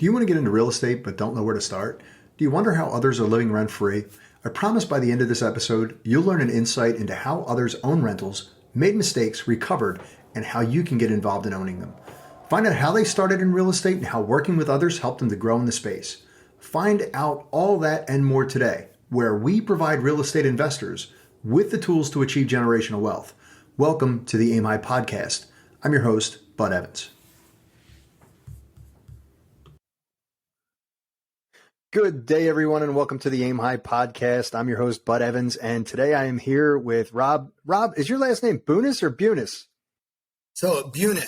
Do you want to get into real estate but don't know where to start? Do you wonder how others are living rent-free? I promise by the end of this episode, you'll learn an insight into how others own rentals, made mistakes, recovered, and how you can get involved in owning them. Find out how they started in real estate and how working with others helped them to grow in the space. Find out all that and more today, where we provide real estate investors with the tools to achieve generational wealth. Welcome to the Aim High Podcast. I'm your host, Bud Evans. Good day, everyone, and welcome to the Aim High Podcast. I'm your host, Bud Evans, and today I am here with Rob. Rob, is your last name Bunis or Bunis? So Bunis.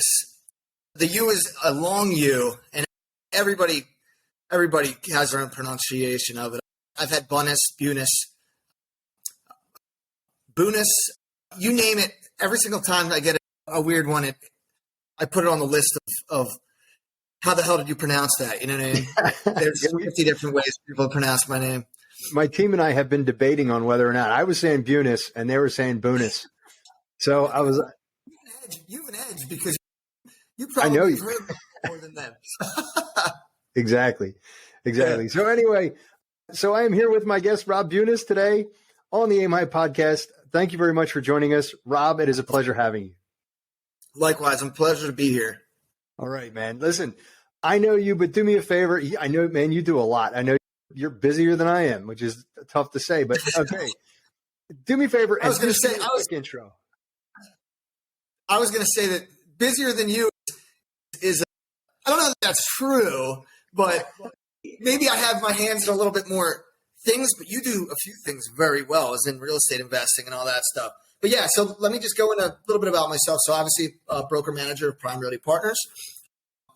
The U is a long U, and everybody has their own pronunciation of it. I've had Bunis, Bunis, you name it. Every single time I get a weird one, I put it on the list of how the hell did you pronounce that? You know what I mean? There's 50 different ways people pronounce my name. My team and I have been debating on whether or not I was saying Bunis and they were saying Bunis. So I was. You have an edge because you probably have heard more than them. Exactly. Yeah. So anyway, I am here with my guest, Rob Bunis, today on the Aim High Podcast. Thank you very much for joining us. Rob, it is a pleasure having you. Likewise, I'm a pleasure to be here. All right, man. Listen, I know you, but do me a favor. I know, man, you do a lot. I know you're busier than I am, which is tough to say, but okay. Do me a favor. I was going to say, intro. I was going to say that busier than you is I don't know if that's true, but maybe I have my hands in a little bit more things, but you do a few things very well, as in real estate investing and all that stuff. But yeah, so let me just go into a little bit about myself. So obviously, broker manager of Prime Realty Partners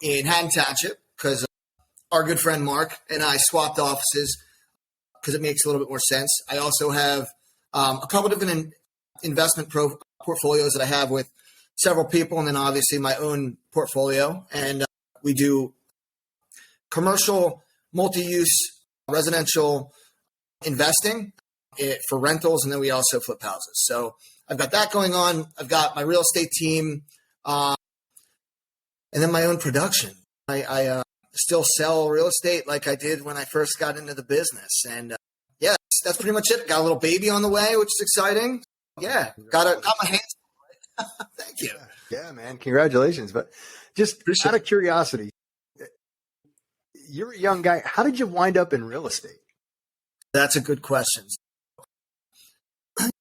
in Haddon Township, because our good friend Mark and I swapped offices because it makes a little bit more sense. I also have a couple different investment portfolios that I have with several people, and then obviously my own portfolio. And we do commercial, multi-use, residential investing for rentals, and then we also flip houses. So I've got that going on. I've got my real estate team, and then my own production. I still sell real estate like I did when I first got into the business. And yeah, that's pretty much it. Got a little baby on the way, which is exciting. Yeah, got my hands. Thank you. Yeah, man. Congratulations. But just out of curiosity, you're a young guy. How did you wind up in real estate? That's a good question.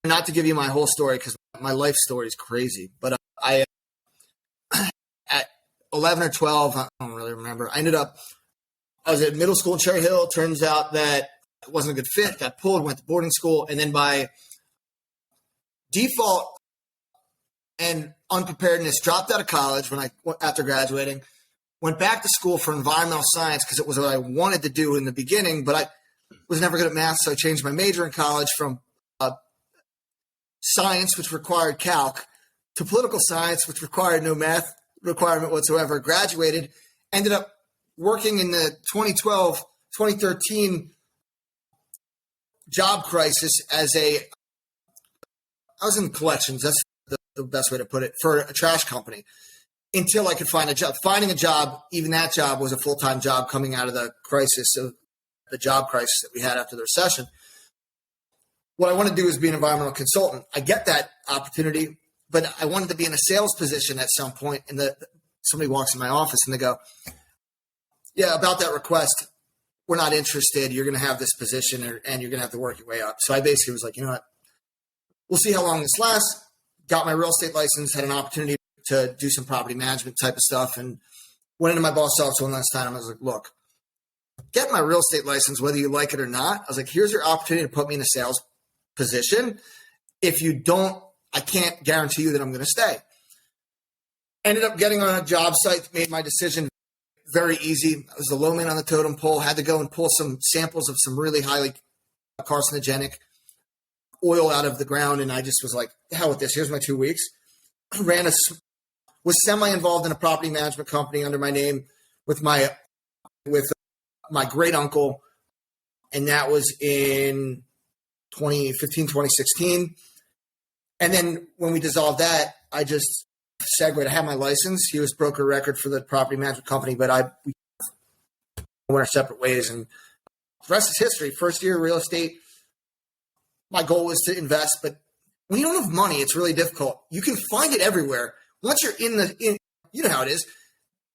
Not to give you my whole story because my life story is crazy, but I at 11 or 12, I don't really remember. I was at middle school in Cherry Hill. Turns out that it wasn't a good fit. Got pulled, went to boarding school, and then by default and unpreparedness, dropped out of college after graduating. Went back to school for environmental science because it was what I wanted to do in the beginning, but I was never good at math, so I changed my major in college from science, which required calc, to political science, which required no math requirement whatsoever. Graduated, ended up working in the 2012, 2013 job crisis I was in collections. That's the best way to put it, for a trash company, until I could find a job. Finding a job, even that job was a full-time job coming out of the job crisis that we had after the recession. What I want to do is be an environmental consultant. I get that opportunity, but I wanted to be in a sales position at some point. And somebody walks in my office and they go, yeah, about that request, we're not interested. You're going to have this position and you're going to have to work your way up. So I basically was like, you know what? We'll see how long this lasts. Got my real estate license, had an opportunity to do some property management type of stuff, and went into my boss' office one last time. I was like, look, get my real estate license, whether you like it or not. I was like, here's your opportunity to put me in a sales position. If you don't, I can't guarantee you that I'm going to stay. Ended up getting on a job site, made my decision very easy. I was the low man on the totem pole, had to go and pull some samples of some really highly carcinogenic oil out of the ground. And I just was like, the hell with this. Here's my 2 weeks. Was semi-involved in a property management company under my name with my great uncle. And that was in 2015, 2016. And then when we dissolved that, I just segued. I had my license. He was broker record for the property management company, but went our separate ways. And the rest is history. First year real estate, my goal was to invest, but when you don't have money, it's really difficult. You can find it everywhere. Once you're you know how it is.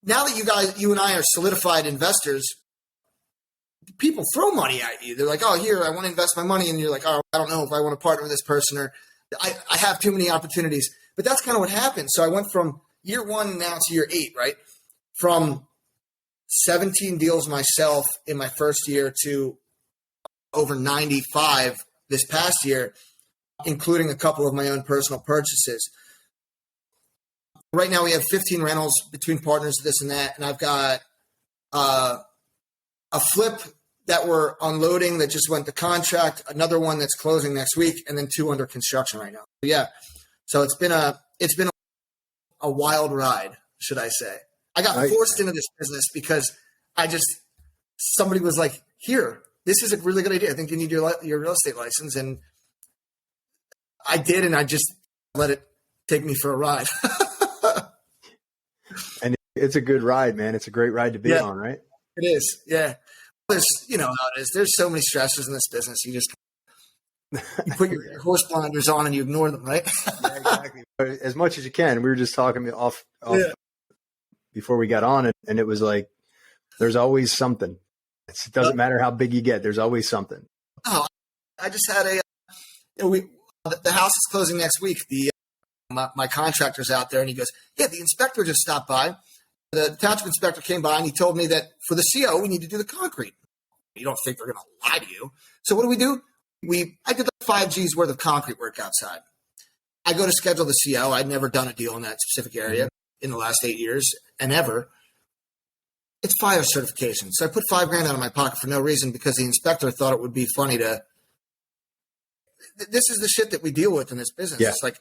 Now that you and I are solidified investors, people throw money at you. They're like, oh, here, I want to invest my money. And you're like, oh, I don't know if I want to partner with this person, or I have too many opportunities. But that's kind of what happened. So I went from year 1 now to year 8, right? From 17 deals myself in my first year to over 95 this past year, including a couple of my own personal purchases. Right now we have 15 rentals between partners, this and that. And I've got a flip that we're unloading that just went to contract, another one that's closing next week, and then 2 under construction right now. Yeah. So it's been a wild ride, should I say. I got forced into this business because somebody was like, here, this is a really good idea. I think you need your real estate license. And I did, and I just let it take me for a ride. And it's a good ride, man. It's a great ride to be on, right? It is. Yeah. There's, you know how it is. There's so many stresses in this business. You put your horse blinders on and you ignore them, right? Yeah, exactly. As much as you can. We were just talking off before we got on, and it was like, there's always something. It doesn't matter how big you get. There's always something. Oh, I just had the house is closing next week. My contractor's out there, and he goes, yeah, the inspector just stopped by. The township inspector came by, and he told me that for the CO, we need to do the concrete. You don't think they're going to lie to you. So what do? I did the 5 G's worth of concrete work outside. I go to schedule the CO. I'd never done a deal in that specific area in the last 8 years, and ever. It's fire certification. So I put $5,000 out of my pocket for no reason because the inspector thought it would be funny to. This is the shit that we deal with in this business. Yeah. It's like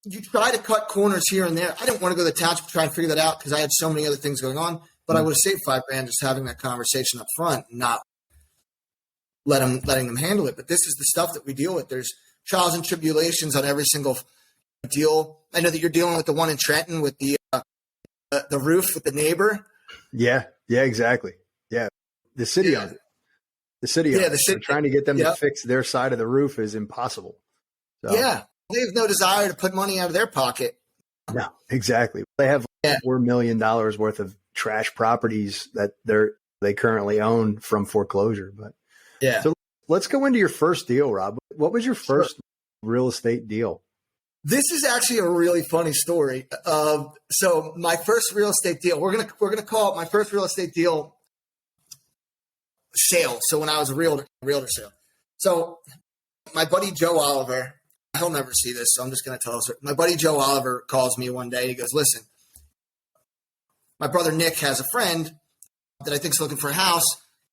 you try to cut corners here and there. I didn't want to go to the township to try and figure that out because I had so many other things going on. But I would have saved $5,000 just having that conversation up front, not letting them handle it. But this is the stuff that we deal with. There's trials and tribulations on every single deal. I know that you're dealing with the one in Trenton with the roof with the neighbor. Yeah, exactly. Yeah, the city on it. The city. Yeah, the city. Trying to get them to fix their side of the roof is impossible. So. Yeah, they have no desire to put money out of their pocket. No, exactly. They have $4 million worth of trash properties that they currently own from foreclosure. But so let's go into your first deal, Rob. What was your first real estate deal? This is actually a really funny story. So my first real estate deal, we're gonna call it my first real estate deal sale. So when I was a realtor sale. So my buddy Joe Oliver, he'll never see this, so I'm just gonna tell us. My buddy Joe Oliver calls me one day. He goes, "Listen, my brother Nick has a friend that I think is looking for a house.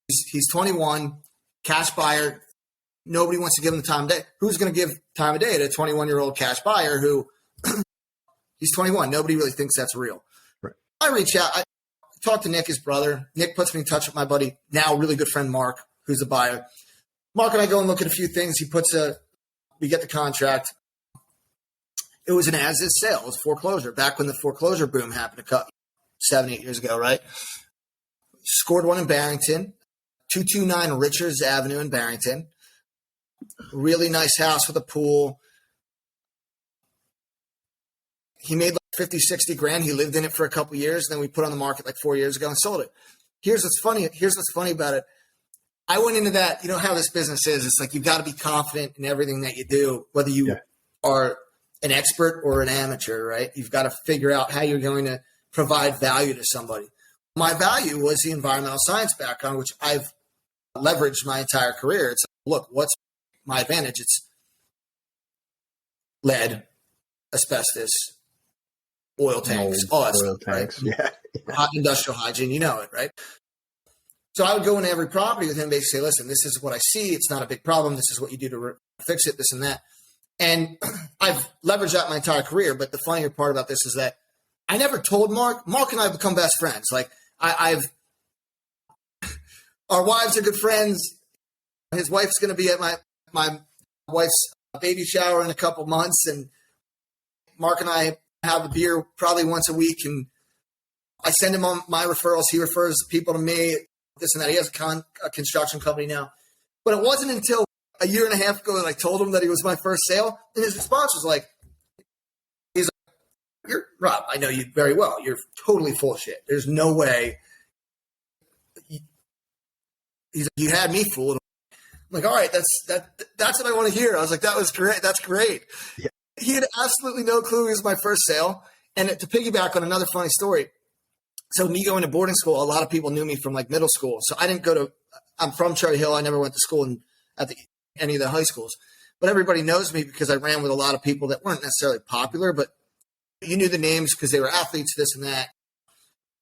He's 21, cash buyer. Nobody wants to give him the time of day. Who's going to give time of day to a 21-year-old cash buyer who he's 21? Nobody really thinks that's real." Right. I reach out. I talk to Nick, his brother. Nick puts me in touch with my buddy, now really good friend Mark, who's a buyer. Mark and I go and look at a few things. We get the contract. It was an as-is sale. It was foreclosure. Back when the foreclosure boom happened 7-8 years ago, right? Scored one in Barrington, 229 Richards Avenue in Barrington. Really nice house with a pool. He made like 50, 60 grand. He lived in it for a couple years. And then we put it on the market like 4 years ago and sold it. Here's what's funny about it. I went into that, you know how this business is. It's like, you've got to be confident in everything that you do, whether you are an expert or an amateur, right? You've got to figure out how you're going to provide value to somebody. My value was the environmental science background, which I've leveraged my entire career. It's like, look, what's my advantage? It's lead, asbestos, oil tanks, all that stuff, tanks. Right? Yeah. Hot industrial hygiene, you know it, right? So I would go into every property with him and basically say, listen, this is what I see. It's not a big problem. This is what you do to fix it, this and that. And I've leveraged that my entire career. But the funnier part about this is that I never told Mark. Mark and I have become best friends. Like our wives are good friends. His wife's going to be at my wife's baby shower in a couple months, and Mark and I have a beer probably once a week. And I send him on my referrals. He refers people to me, this and that. He has a construction company now. But it wasn't until a year and a half ago that I told him that he was my first sale. And his response was like, "You're Rob, I know you very well. You're totally full of shit. There's no way." He's like, "You had me fooled." I'm like, "All right, that's what I want to hear." I was like, "That was great. That's great." Yeah. He had absolutely no clue it was my first sale. And to piggyback on another funny story, so me going to boarding school, a lot of people knew me from like middle school. So I didn't go to, I'm from Cherry Hill. I never went to school at any of the high schools. But everybody knows me because I ran with a lot of people that weren't necessarily popular, but you knew the names because they were athletes, this and that,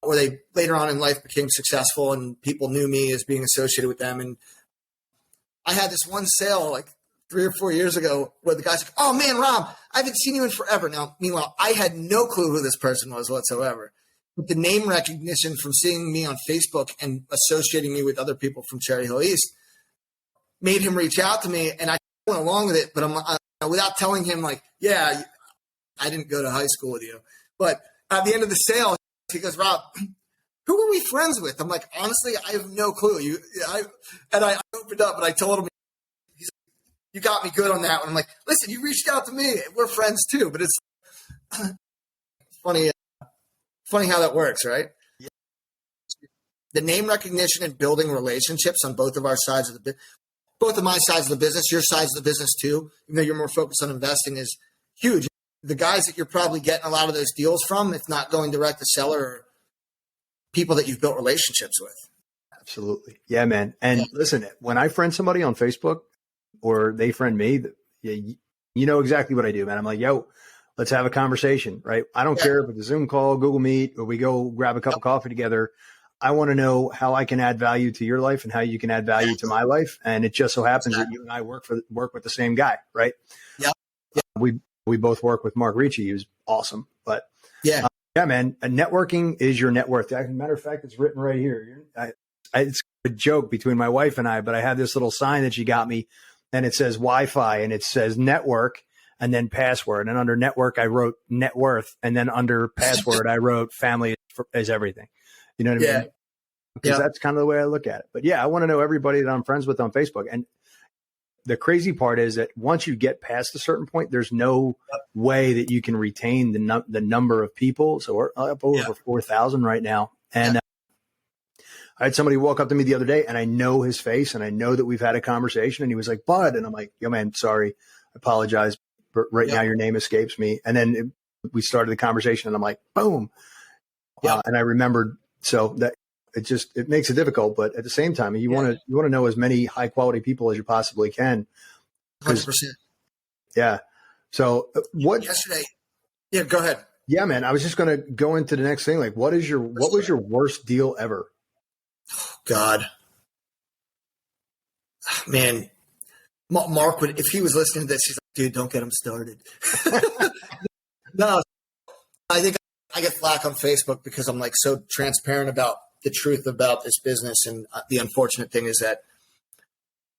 or they later on in life became successful and people knew me as being associated with them. And I had this one sale like 3 or 4 years ago where the guy's like, "Oh man, Rob, I haven't seen you in forever." Now, meanwhile, I had no clue who this person was whatsoever. But the name recognition from seeing me on Facebook and associating me with other people from Cherry Hill East made him reach out to me, and I went along with it. But without telling him, like, "Yeah, I didn't go to high school with you." But at the end of the sale, he goes, "Rob, who are we friends with?" I'm like, "Honestly, I have no clue." I opened up and I told him, he's like, "You got me good on that one." I'm like, "Listen, you reached out to me. We're friends too." But it's funny how that works, right? Yeah. The name recognition and building relationships on both of our sides of both of my sides of the business, your sides of the business too, even though you're more focused on investing, is huge. The guys that you're probably getting a lot of those deals from, if not going direct to seller, are people that you've built relationships with. Absolutely. Yeah, man. And listen, when I friend somebody on Facebook or they friend me, you know exactly what I do, man. I'm like, "Yo, let's have a conversation," right? I don't care if it's a Zoom call, Google Meet, or we go grab a cup of coffee together. I want to know how I can add value to your life and how you can add value to my life. And it just so happens that you and I work with the same guy, right? Yeah. We both work with Mark Ricci. He was awesome. But yeah, man, networking is your net worth. As a matter of fact, it's written right here. It's a joke between my wife and I, but I have this little sign that she got me, and it says Wi-Fi, and it says network, and then password. And under network, I wrote net worth. And then under password, I wrote family is everything. You know what I mean? Because that's kind of the way I look at it. But yeah, I want to know everybody that I'm friends with on Facebook. And the crazy part is that once you get past a certain point, there's no way that you can retain the number of people. So we're up over 4,000 right now. And I had somebody walk up to me the other day, and I know his face, and I know that we've had a conversation. And he was like, "Bud," and I'm like, "Yo, man, sorry, I apologize, but right now your name escapes me." And then we started the conversation, and I'm like, "Boom!" And I remembered. So that it makes it difficult, but at the same time, you want to know as many high quality people as you possibly can. 100%. Yeah. So what? Yesterday. Yeah, go ahead. Yeah, man. I was just going to go into the next thing. Like, what was your worst deal ever? God, man, Mark would, if he was listening to this, he's like, "Dude, don't get him started." No, I think I get flack on Facebook because I'm like so transparent about the truth about this business. And the unfortunate thing is that,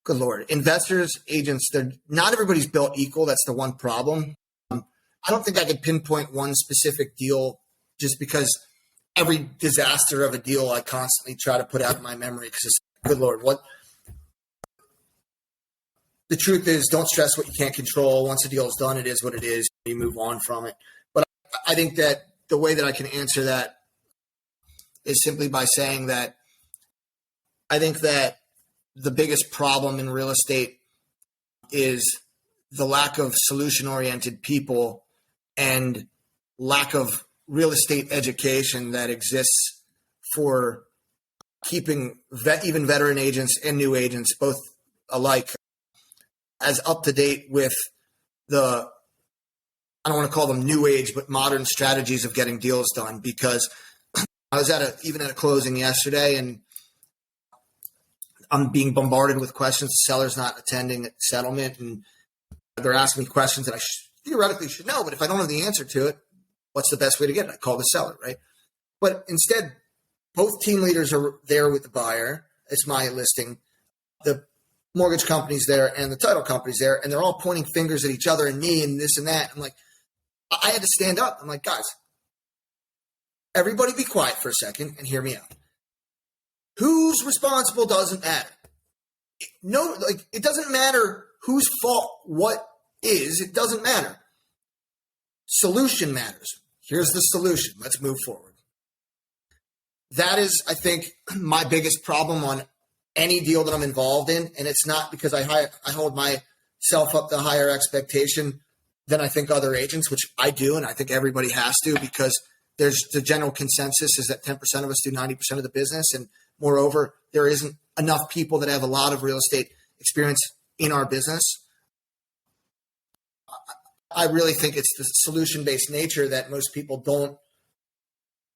good Lord, investors, agents, not everybody's built equal. That's the one problem. I don't think I could pinpoint one specific deal just because every disaster of a deal I constantly try to put out of my memory because it's, good Lord, what? The truth is, don't stress what you can't control. Once a deal is done, it is what it is. You move on from it. But I think that the way that I can answer that is simply by saying that I think that the biggest problem in real estate is the lack of solution-oriented people and lack of real estate education that exists for keeping even veteran agents and new agents, both alike, as up to date with the, I don't want to call them new age, but modern strategies of getting deals done. Because I was even at a closing yesterday, and I'm being bombarded with questions. The seller's not attending at settlement, and they're asking me questions that I theoretically should know. But if I don't have the answer to it, what's the best way to get it? I call the seller, right? But instead, both team leaders are there with the buyer. It's my listing. The mortgage company's there and the title company's there, and they're all pointing fingers at each other and me and this and that. I'm like, I had to stand up. I'm like, guys, everybody be quiet for a second and hear me out. Who's responsible doesn't matter. No, like, it doesn't matter whose fault what is. It doesn't matter. Solution matters. Here's the solution. Let's move forward. That is, I think, my biggest problem on any deal that I'm involved in. And it's not because I hold myself up to higher expectation than I think other agents, which I do. And I think everybody has to, because there's the general consensus is that 10% of us do 90% of the business. And moreover, there isn't enough people that have a lot of real estate experience in our business. I really think it's the solution-based nature that most people don't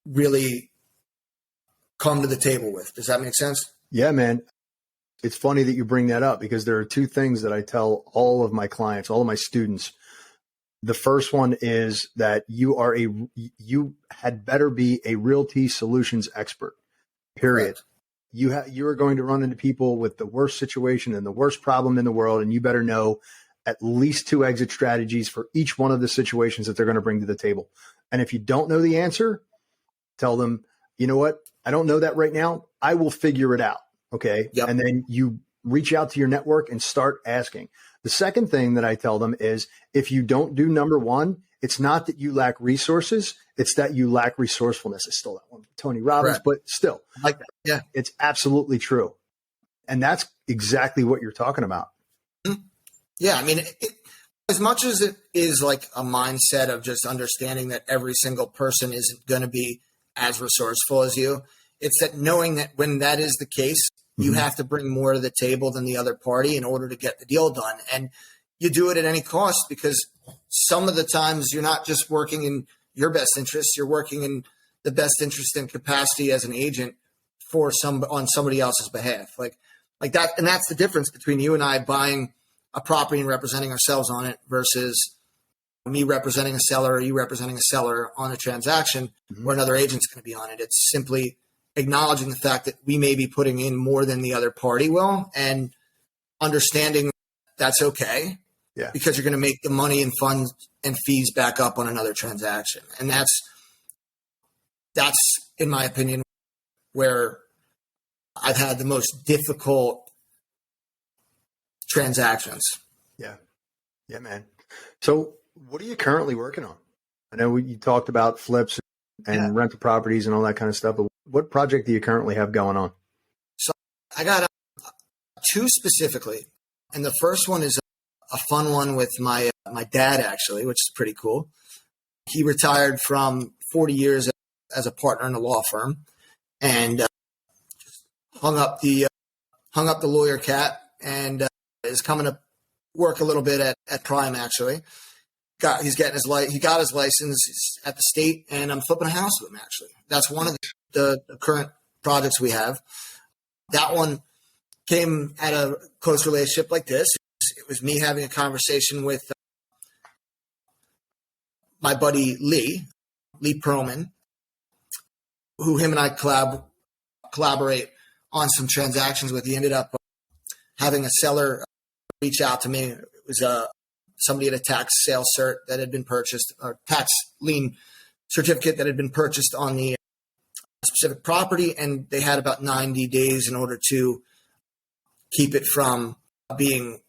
really come to the table with. Does that make sense? Yeah, man. It's funny that you bring that up, because there are two things that I tell all of my clients, all of my students. The first one is that you had better be a realty solutions expert, period. Right. You are going to run into people with the worst situation and the worst problem in the world, and you better know at least 2 exit strategies for each one of the situations that they're going to bring to the table. And if you don't know the answer, tell them, you know what? I don't know that right now. I will figure it out. Okay. Yep. And then you reach out to your network and start asking. The second thing that I tell them is, if you don't do number 1, it's not that you lack resources. It's that you lack resourcefulness. I stole that one from Tony Robbins, right. But still, I like that. Yeah, it's absolutely true. And that's exactly what you're talking about. Yeah. I mean, as much as it is like a mindset of just understanding that every single person isn't going to be as resourceful as you, it's that knowing that when that is the case, you have to bring more to the table than the other party in order to get the deal done. And you do it at any cost, because some of the times you're not just working in your best interest, you're working in the best interest and capacity as an agent on somebody else's behalf. Like that. And that's the difference between you and I buying a property and representing ourselves on it versus me representing a seller or you representing a seller on a transaction where another agent's going to be on it. It's simply acknowledging the fact that we may be putting in more than the other party will, and understanding that's okay, because you're going to make the money and funds and fees back up on another transaction. And that's in my opinion where I've had the most difficult transactions. Yeah, man. So what are you currently working on? I know you talked about flips and rental properties and all that kind of stuff, but what project do you currently have going on? So I got 2 specifically. And the first one is a fun one with my dad, actually, which is pretty cool. He retired from 40 years as a partner in a law firm, and just hung up the lawyer cat, and is coming to work a little bit at Prime, actually. He got his license at the state, and I'm flipping a house with him, actually. That's one of the current projects we have. That one came at a close relationship like this. It was me having a conversation with my buddy Lee Perlman, who him and I collaborate on some transactions with. He ended up having a seller reach out to me. It was somebody at a tax sale cert that had been purchased, or tax lien certificate that had been purchased on the specific property, and they had about 90 days in order to keep it from being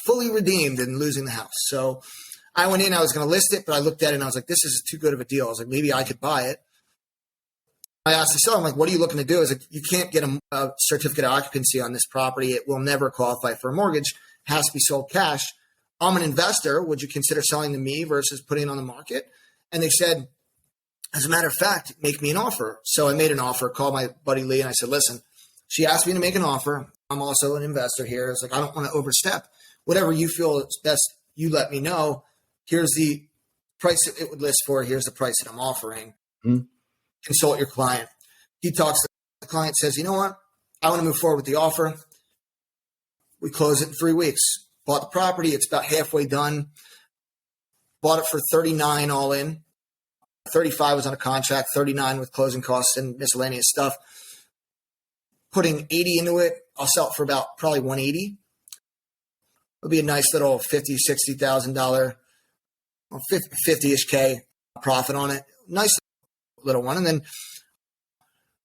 fully redeemed and losing the house. So I went in, I was going to list it, but I looked at it and I was like, this is too good of a deal. I was like, maybe I could buy it. I asked the seller, I'm like, what are you looking to do? I was like, you can't get a certificate of occupancy on this property. It will never qualify for a mortgage. It has to be sold cash. I'm an investor. Would you consider selling to me versus putting it on the market? And they said, as a matter of fact, make me an offer. So I made an offer, called my buddy Lee, and I said, listen, she asked me to make an offer. I'm also an investor here. It's like, I don't want to overstep. Whatever you feel is best, you let me know. Here's the price that it would list for. Here's the price that I'm offering. Consult your client. He talks to the client, says, you know what? I want to move forward with the offer. We close it in 3 weeks. Bought the property. It's about halfway done. Bought it for $39 all in. $35 was on a contract, $39 with closing costs and miscellaneous stuff. Putting $80 into it, I'll sell it for about probably $180. It'll be a nice little $50,000, $60,000, or 50-ish K profit on it. Nice little one. And then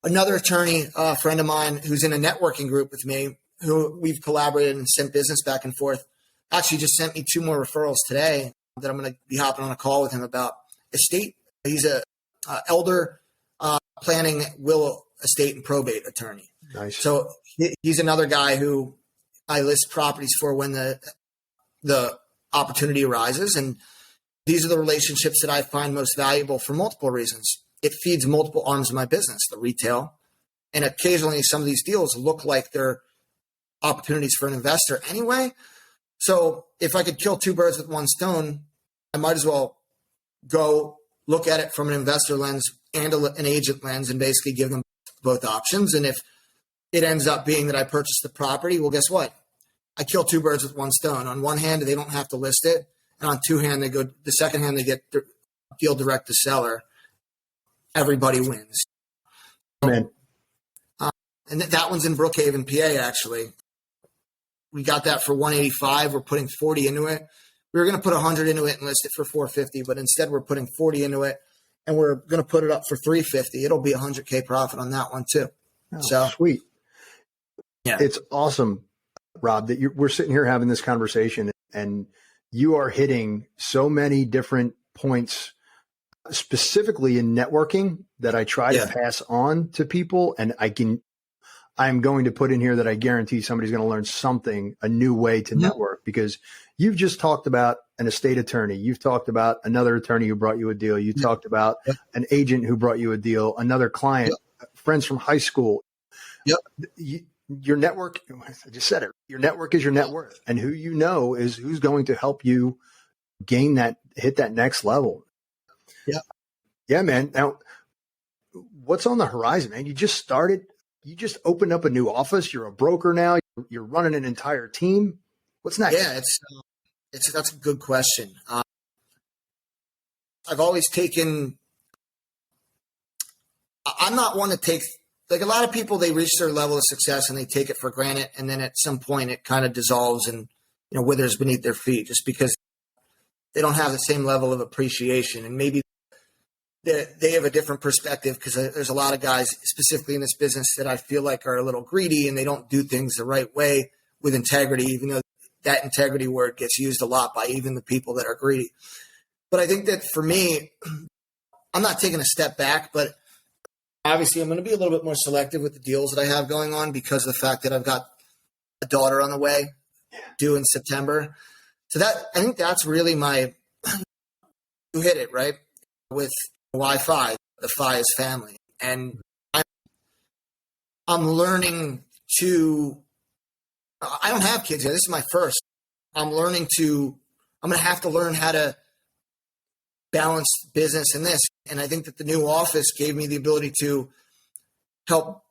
another attorney, a friend of mine who's in a networking group with me, who we've collaborated and sent business back and forth, actually just sent me 2 more referrals today that I'm going to be hopping on a call with him about estate. He's a elder planning, will, estate, and probate attorney. Nice. So he's another guy who I list properties for when the opportunity arises. And these are the relationships that I find most valuable for multiple reasons. It feeds multiple arms of my business, the retail. And occasionally some of these deals look like they're opportunities for an investor anyway. So if I could kill 2 birds with 1 stone, I might as well go look at it from an investor lens and an agent lens and basically give them both options. And if it ends up being that I purchase the property, well, guess what? I kill 2 birds with 1 stone. On one hand, they don't have to list it. And on the second hand, they get the deal direct to seller. Everybody wins. Man. And that one's in Brookhaven, PA, actually. We got that for $185. We're putting 40 into it. We were going to put 100 into it and list it for $450, but instead we're putting 40 into it, and we're going to put it up for $350. It'll be $100K profit on that one too. Oh, so sweet. Yeah, it's awesome, Rob, that we're sitting here having this conversation, and you are hitting so many different points, specifically in networking, that I try to pass on to people. And I'm going to put in here that I guarantee somebody's going to learn something, a new way to network, because you've just talked about an estate attorney. You've talked about another attorney who brought you a deal. You talked about an agent who brought you a deal, another client, friends from high school. Your network, I just said it, your network is your net worth, and who you know is who's going to help you hit that next level. Yeah, man. Now, what's on the horizon, man? You just opened up a new office. You're a broker now. You're running an entire team. What's next? Yeah, that's a good question. I've always taken. I'm not one to take, like a lot of people. They reach their level of success and they take it for granted, and then at some point it kind of dissolves and withers beneath their feet, just because they don't have the same level of appreciation, and maybe they have a different perspective, because there's a lot of guys, specifically in this business, that I feel like are a little greedy and they don't do things the right way with integrity, even though that integrity word gets used a lot by even the people that are greedy. But I think that for me, I'm not taking a step back, but obviously I'm going to be a little bit more selective with the deals that I have going on, because of the fact that I've got a daughter on the way due in September. So I think that's really you hit it right with Wi-Fi. The Fi is family. And I'm learning to, I don't have kids yet. This is my first. I'm going to have to learn how to balance business and this. And I think that the new office gave me the ability to help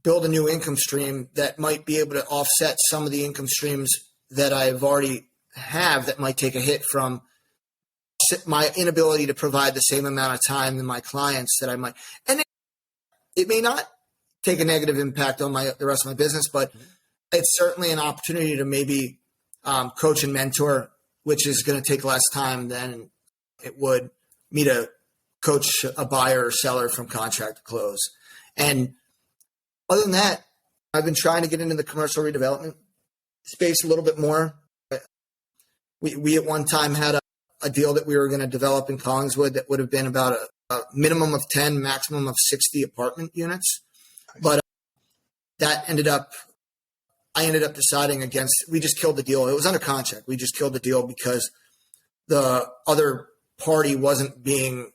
build a new income stream that might be able to offset some of the income streams that I've already have that might take a hit from my inability to provide the same amount of time than my clients that I might. And it may not take a negative impact on the rest of my business, but it's certainly an opportunity to maybe coach and mentor, which is going to take less time than it would me to coach a buyer or seller from contract to close. And other than that, I've been trying to get into the commercial redevelopment space a little bit more. We at one time had a deal that we were going to develop in Collingswood that would have been about a minimum of 10, maximum of 60 apartment units. But I ended up deciding against, we just killed the deal. It was under contract. We just killed the deal because the other party wasn't being,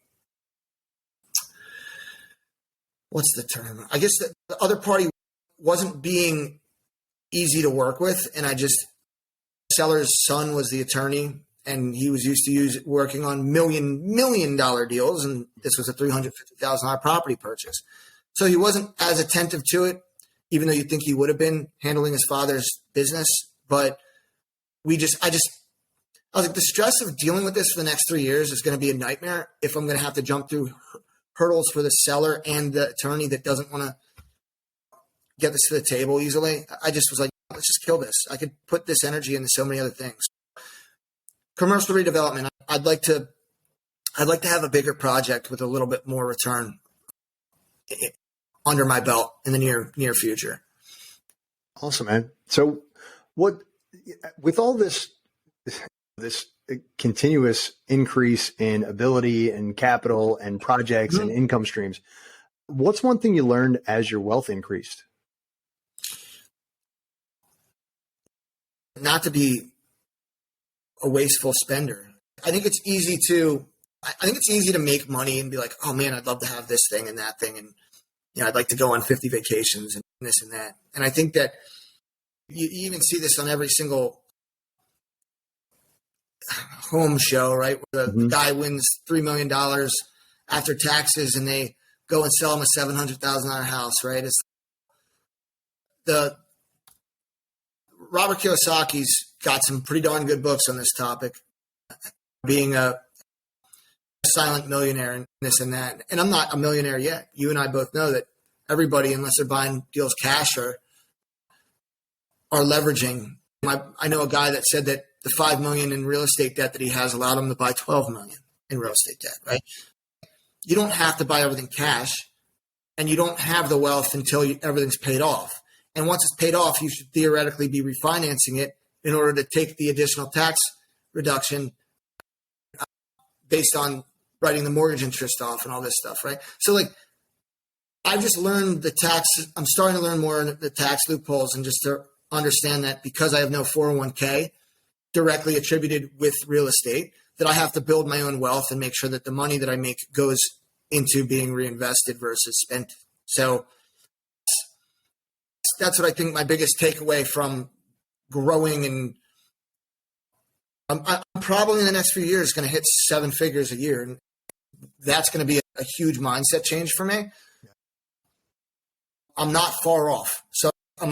what's the term? I guess the other party wasn't being easy to work with. And seller's son was the attorney, and he was used to working on million dollar deals. And this was a $350,000 property purchase. So he wasn't as attentive to it, even though you'd think he would have been handling his father's business. But I was like, the stress of dealing with this for the next 3 years is going to be a nightmare if I'm going to have to jump through hurdles for the seller and the attorney that doesn't want to get this to the table easily. I just was like, let's just kill this. I could put this energy into so many other things. Commercial redevelopment. I'd like to I'd like to have a bigger project with a little bit more return under my belt in the near future. Awesome, man. So with all this continuous increase in ability and capital and projects and income streams, what's one thing you learned as your wealth increased? Not to be a wasteful spender. I think it's easy to make money and be like, oh man, I'd love to have this thing and that thing. And, I'd like to go on 50 vacations and this and that. And I think that you even see this on every single home show, right? Where the guy wins $3 million after taxes and they go and sell him a $700,000 house, right? It's the Robert Kiyosaki's got some pretty darn good books on this topic, being a silent millionaire and this and that. And I'm not a millionaire yet. You and I both know that everybody, unless they're buying deals cash, are leveraging. I know a guy that said that the $5 million in real estate debt that he has allowed him to buy $12 million in real estate debt, right? You don't have to buy everything cash, and you don't have the wealth until everything's paid off. And once it's paid off, you should theoretically be refinancing it in order to take the additional tax reduction based on writing the mortgage interest off and all this stuff, right? So I've just learned I'm starting to learn more in the tax loopholes, and just to understand that because I have no 401k directly attributed with real estate, that I have to build my own wealth and make sure that the money that I make goes into being reinvested versus spent. So that's what I think my biggest takeaway from growing, and I'm probably in the next few years going to hit 7 figures a year. And that's going to be a huge mindset change for me. I'm not far off. So I'm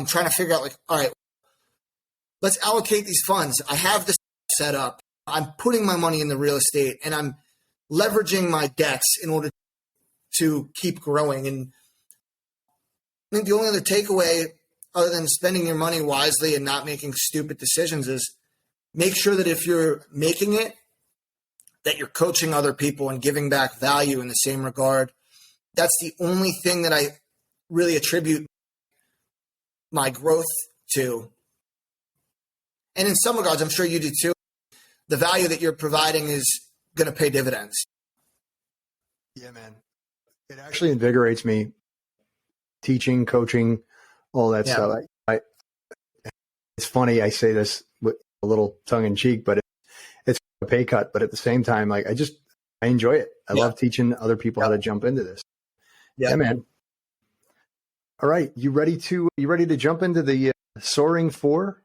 trying to figure out all right, let's allocate these funds. I have this set up. I'm putting my money in the real estate and I'm leveraging my debts in order to keep growing. And I think the only other takeaway, other than spending your money wisely and not making stupid decisions, is make sure that if you're making it, that you're coaching other people and giving back value in the same regard. That's the only thing that I really attribute my growth to. And in some regards, I'm sure you do too. The value that you're providing is going to pay dividends. Yeah, man. It actually invigorates me. Teaching, coaching, all that stuff. It's funny. I say this with a little tongue in cheek, but it's a pay cut. But at the same time, I enjoy it. I love teaching other people how to jump into this. Yeah, man. All right. You ready to jump into the Soaring 4?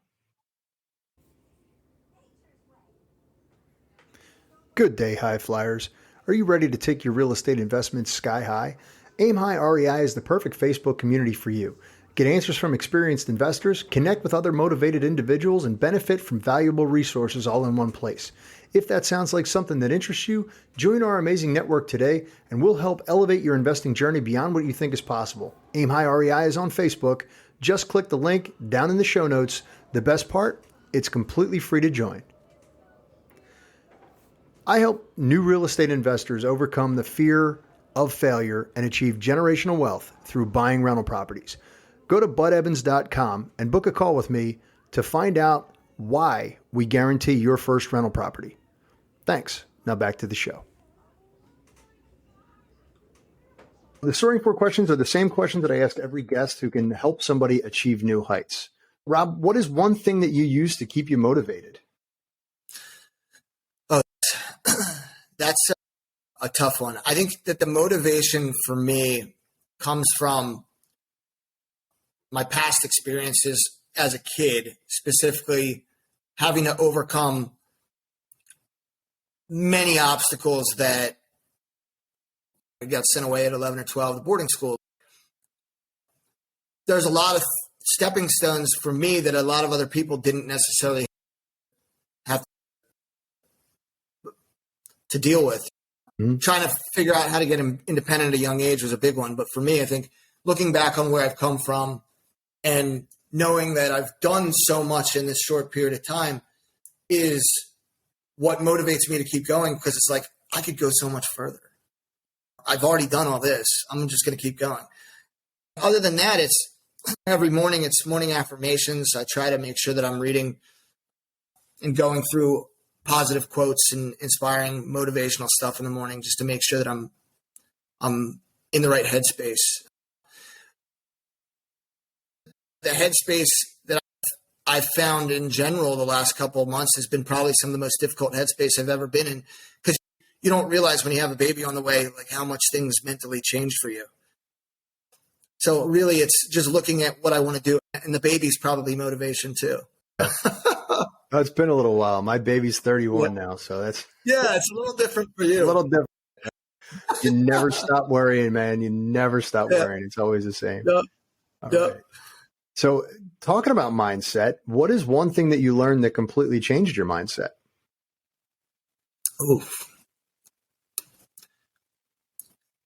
Good day, high flyers. Are you ready to take your real estate investments sky high? Aim High REI is the perfect Facebook community for you. Get answers from experienced investors, connect with other motivated individuals, and benefit from valuable resources all in one place. If that sounds like something that interests you, join our amazing network today, and we'll help elevate your investing journey beyond what you think is possible. Aim High REI is on Facebook. Just click the link down in the show notes. The best part, it's completely free to join. I help new real estate investors overcome the fear of failure and achieve generational wealth through buying rental properties. Go to budevans.com and book a call with me to find out why we guarantee your first rental property. Thanks. Now back to the show. The Soaring 4 questions are the same questions that I ask every guest who can help somebody achieve new heights. Rob, what is one thing that you use to keep you motivated? Oh, that's a tough one. I think that the motivation for me comes from my past experiences as a kid, specifically having to overcome many obstacles that I got sent away at 11 or 12 to boarding school. There's a lot of stepping stones for me that a lot of other people didn't necessarily have to deal with. Mm-hmm. Trying to figure out how to get independent at a young age was a big one. But for me, I think looking back on where I've come from and knowing that I've done so much in this short period of time is what motivates me to keep going, because it's like I could go so much further. I've already done all this. I'm just going to keep going. Other than that, it's every morning, it's morning affirmations. I try to make sure that I'm reading and going through positive quotes and inspiring motivational stuff in the morning just to make sure that I'm in the right headspace. The headspace that I've found in general the last couple of months has been probably some of the most difficult headspace I've ever been in, because you don't realize when you have a baby on the way, like how much things mentally change for you. So really it's just looking at what I want to do, and the baby's probably motivation too. It's been a little while. My baby's 31 now, so that's it's a little different for you. A little different. You never stop worrying, man. You never stop worrying. It's always the same. All right. So talking about mindset, what is one thing that you learned that completely changed your mindset? Oof.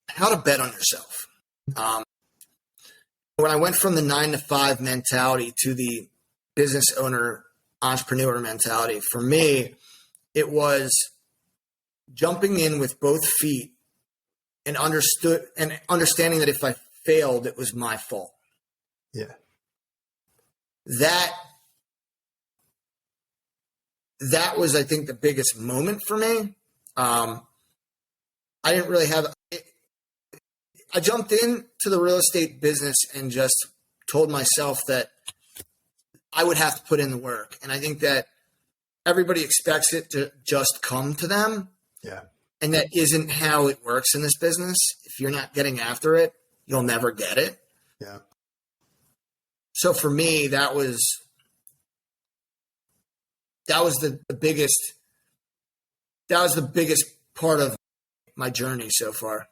How to bet on yourself. When I went from the 9-to-5 mentality to the business owner, entrepreneur mentality, for me, it was jumping in with both feet and understanding that if I failed, it was my fault. Yeah. That was, I think, the biggest moment for me. I didn't really have it. I jumped into the real estate business and just told myself that I would have to put in the work. And I think that everybody expects it to just come to them. Yeah. And that isn't how it works in this business. If you're not getting after it, you'll never get it. Yeah. So for me, that was the biggest part of my journey so far.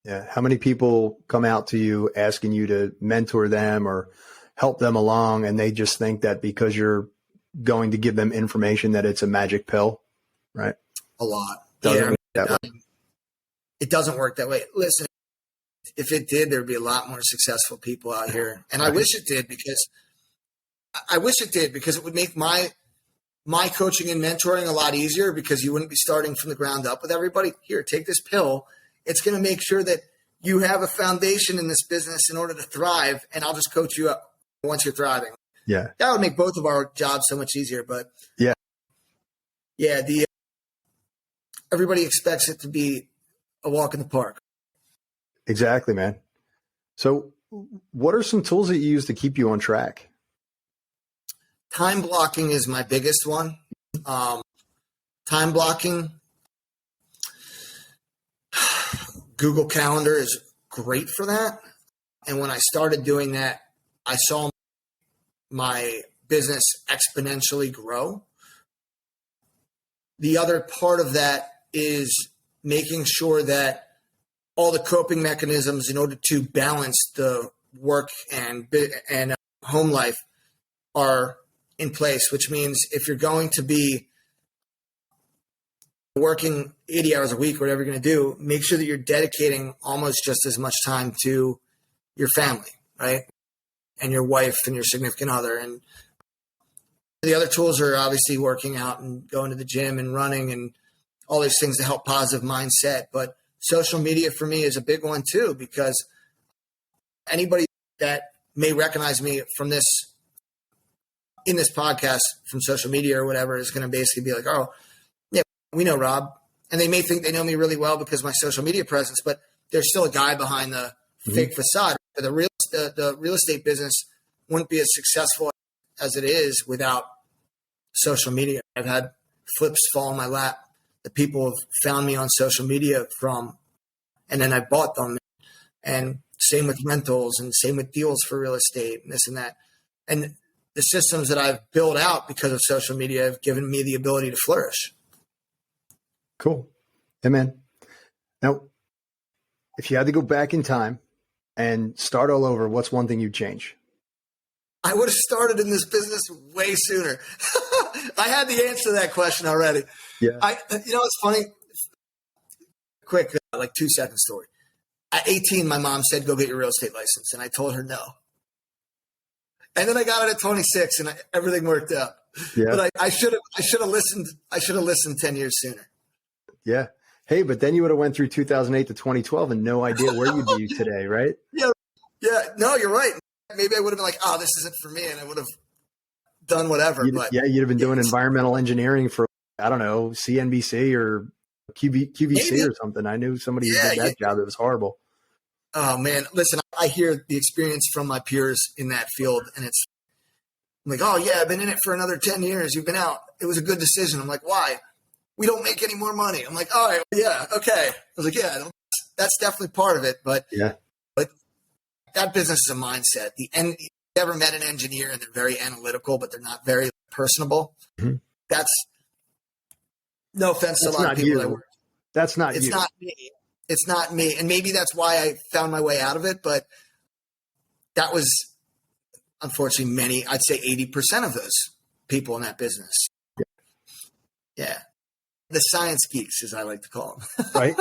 Yeah. How many people come out to you asking you to mentor them or help them along, and they just think that because you're going to give them information that it's a magic pill, right? A lot. It doesn't work that way. Listen, if it did, there'd be a lot more successful people out here. And I wish it did, because it would make my coaching and mentoring a lot easier, because you wouldn't be starting from the ground up with everybody. Here, take this pill. It's going to make sure that you have a foundation in this business in order to thrive, and I'll just coach you up once you're thriving. Yeah. That would make both of our jobs so much easier. But everybody expects it to be a walk in the park. Exactly, man. So what are some tools that you use to keep you on track? Time blocking is my biggest one. Time blocking. Google Calendar is great for that. And when I started doing that, I saw my business exponentially grow. The other part of that is making sure that all the coping mechanisms in order to balance the work and home life are in place, which means if you're going to be working 80 hours a week, whatever you're going to do, make sure that you're dedicating almost just as much time to your family, right? And your wife and your significant other. And the other tools are obviously working out and going to the gym and running and all these things to help positive mindset. But social media for me is a big one too, because anybody that may recognize me from this, in this podcast from social media or whatever, is going to basically be like, oh, yeah, we know Rob. And they may think they know me really well because of my social media presence, but there's still a guy behind the fake facade. The real estate business wouldn't be as successful as it is without social media. I've had flips fall in my lap that people have found me on social media from, and then I bought them. And same with rentals, and same with deals for real estate and this and that. And the systems that I've built out because of social media have given me the ability to flourish. Cool. Hey, man. Now, if you had to go back in time and start all over, what's one thing you'd change? I would have started in this business way sooner. I had the answer to that question already. Yeah. It's funny. Quick, like 2-second story. At 18, my mom said, go get your real estate license. And I told her no. And then I got it at 26 and everything worked out. Yeah. But I should have listened. I should have listened 10 years sooner. Yeah. Hey, but then you would have went through 2008 to 2012 and no idea where you'd be today, right? Yeah. Yeah. No, you're right. Maybe I would have been like, oh, this isn't for me. And I would have done whatever. You'd have been doing environmental engineering for, I don't know, CNBC or QVC maybe. or something. I knew somebody who did that job. It was horrible. Oh, man. Listen, I hear the experience from my peers in that field, and it's I'm like, oh, yeah, I've been in it for another 10 years. You've been out. It was a good decision. I'm like, why? We don't make any more money. I'm like, all right, yeah, okay. I was like, yeah, that's definitely part of it. But that business is a mindset. You ever met an engineer and they're very analytical, but they're not very personable? Mm-hmm. That's no offense to a lot of people that work. That's not It's you. not me. It's not me. And maybe that's why I found my way out of it. But that was, unfortunately, I'd say 80% of those people in that business. Yeah. The science geeks, as I like to call them. Right?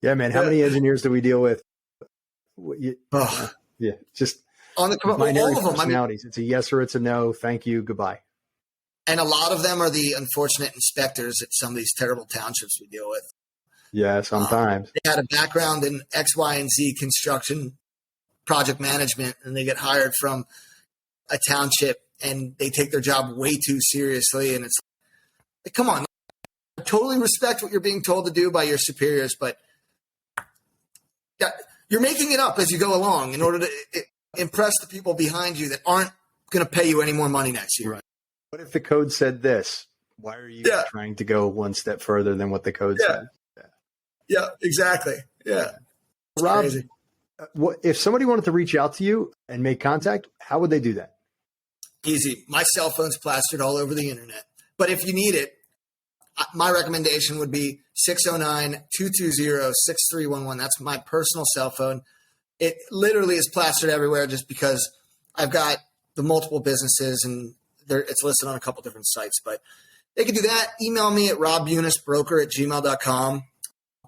Yeah, man. How many engineers do we deal with? Just on the all of them. Personalities. It's a yes or it's a no. Thank you. Goodbye. And a lot of them are the unfortunate inspectors at some of these terrible townships we deal with. Yeah, sometimes. They had a background in X, Y, and Z construction project management, and they get hired from a township, and they take their job way too seriously. And it's like, come on. I totally respect what you're being told to do by your superiors, but you're making it up as you go along in order to impress the people behind you that aren't going to pay you any more money next year. Right. What if the code said this? Why are you trying to go one step further than what the code said? Yeah, exactly. Yeah. Rob, if somebody wanted to reach out to you and make contact, how would they do that? Easy. My cell phone's plastered all over the internet. But if you need it, my recommendation would be 609-220-6311. That's my personal cell phone. It literally is plastered everywhere just because I've got the multiple businesses and it's listed on a couple different sites. But they can do that. Email me at robbunisbroker@gmail.com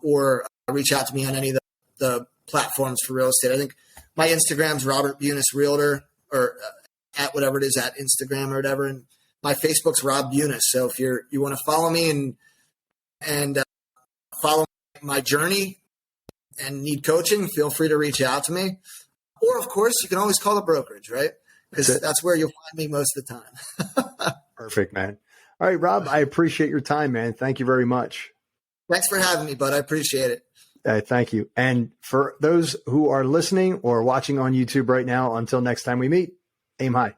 or reach out to me on any of the platforms for real estate. I think my Instagram's Robert Bunis Realtor or at whatever it is at Instagram or whatever. And my Facebook's Rob Bunis. So if you want to follow me and follow my journey and need coaching, feel free to reach out to me. Or, of course, you can always call the brokerage, right? Because that's where you'll find me most of the time. Perfect, man. All right, Rob, I appreciate your time, man. Thank you very much. Thanks for having me, bud. I appreciate it. Thank you. And for those who are listening or watching on YouTube right now, until next time we meet, aim high.